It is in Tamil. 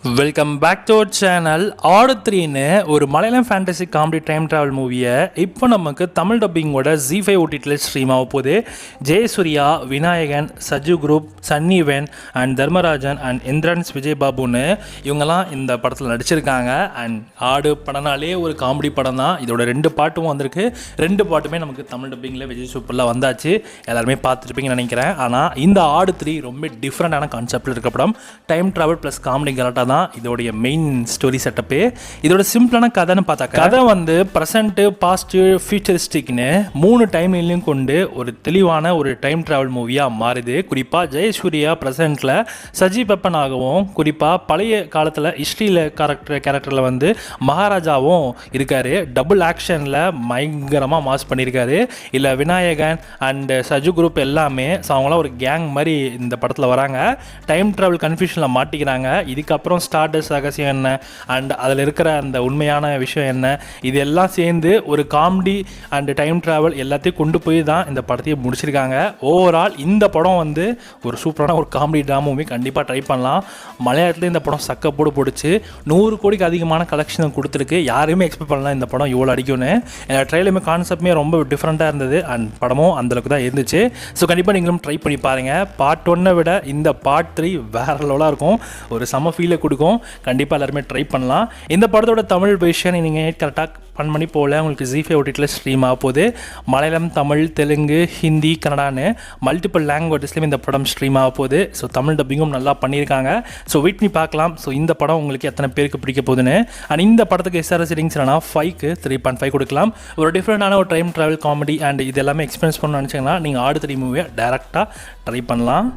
Welcome back to our channel. Aadu 3ன்னு ஒரு Malayalam fantasy comedy time travel மூவியை இப்போ நமக்கு தமிழ் டப்பிங்கோட ZEE5 OTTல ஸ்ட்ரீம் ஆக போகுது. ஜெயசூர்யா, விநாயகன், சஜு குரூப், சன்னி வென் அண்ட் தர்மராஜன் அண்ட் இந்திரன்ஸ் விஜய் பாபுன்னு இவங்கெல்லாம் இந்த படத்தில் நடிச்சிருக்காங்க. அண்ட் ஆடு படம்னாலே ஒரு காமெடி படம் தான். இதோட 2 பாட்டும் வந்திருக்கு. 2 பாட்டுமே நமக்கு தமிழ் டப்பிங்கில் விஜய் சூப்பரில் வந்தாச்சு. எல்லாருமே பார்த்துருப்பீங்கன்னு நினைக்கிறேன். ஆனால் இந்த ஆடு 3 ரொம்ப டிஃப்ரெண்டான கான்செப்டில் இருக்க படம். டைம் ட்ராவல் ப்ளஸ் காமெடி கலாட்டா தான் இதோடைய மெயின் ஸ்டோரி செட்டப்பு. இதோட சிம்பிளான கதைன்னு பார்த்தா கதை வந்து ப்ரெசண்ட்டு, பாஸ்ட்டு, ஃபியூச்சரிஸ்டிக்னு 3 டைம்லையும் கொண்டு ஒரு தெளிவான ஒரு டைம் ட்ராவல் மூவியாக மாறுது. குறிப்பாக ஜெயசூர்யா ப்ரெசண்ட்டில் சஜி பெப்பனாகவும், குறிப்பாக பழைய காலத்தில் ஹிஸ்ட்ரியில் கேரக்டரில் வந்து மகாராஜாவும் இருக்கார். டபுள் ஆக்ஷனில் பயங்கரமாக மாஸ் பண்ணியிருக்காரு. இல்லை விநாயகன் அண்ட் சஜு குரூப் எல்லாமே அவங்களாம் ஒரு கேங் மாதிரி இந்த படத்தில் வராங்க. டைம் ட்ராவல் கன்ஃபியூஷனில் மாட்டிக்கிறாங்க. இதுக்கப்புறம் ஸ்டார்டஸ் ரகசியம் என்ன அண்ட் அதில் இருக்கிற அந்த உண்மையான விஷயம் என்ன, இது எல்லாம் சேர்ந்து ஒரு காமெடி அண்ட் டைம் ட்ராவல் எல்லாத்தையும் கொண்டு போய் தான் இந்த படத்தையும் முடிச்சிருக்காங்க. ஓவரால் இந்த படம் வந்து ஒரு சூப்பரான ஒரு காமெடி ட்ராமா மூவி. கண்டிப்பாக ட்ரை பண்ணலாம். மலையாளத்தில் இந்த படம் சக்கப்போடு போடுச்சு. 100 கோடிக்கு அதிகமான கலெக்ஷன் கொடுத்துருக்கு. யாருமே எக்ஸ்பெக்ட் பண்ணலாம் இந்த படம் இவ்வளோ அடிக்கும்னு. ட்ரெயிலுமே கான்செப்டுமே ரொம்ப டிஃப்ரெண்ட்டாக இருந்தது அண்ட் படமும் அந்தளவுக்கு தான் இருந்துச்சு. ஸோ கண்டிப்பாக நீங்களும் ட்ரை பண்ணி பாருங்கள். பார்ட் 1 விட இந்த பார்ட் 3 வேறு லெவலாக இருக்கும். ஒரு செம்ம ஃபீலை கொடுக்கும். கண்டிப்பாக எல்லாருமே ட்ரை பண்ணலாம். இந்த படத்தோட தமிழ் வெர்ஷன் நீங்கள் கரெக்டாக பண்ணி போல் உங்களுக்கு ZEE5 OTTல ஸ்ட்ரீம் ஆக போகுது. மலையாளம், தமிழ், தெலுங்கு, ஹிந்தி, கன்னடான்னு மல்டிபிள் லாங்குவேஜஸ்லையும் இந்த படம் ஸ்ட்ரீம் ஆக போகுது. ஸோ தமிழ் டப்பிங்கும் நல்லா பண்ணியிருக்காங்க. ஸோ வெயிட் பண்ணி பார்க்கலாம். ஸோ இந்த படம் உங்களுக்கு எத்தனை பேருக்கு பிடிக்க போகுதுன்னு. அண்ட் இந்த படத்துக்கு SRS ரேட்டிங்ஸ் 5க்கு 3.5 கொடுக்கலாம். ஒரு டிஃப்ரெண்டான ஒரு டைம் ட்ராவல் காமெடி அண்ட் இது எல்லாமே எக்ஸ்பீரியன்ஸ் பண்ணணும்னு நினச்சிங்கன்னா நீங்கள் ஆடு 3 மூவியை டேரெக்டாக ட்ரை பண்ணலாம்.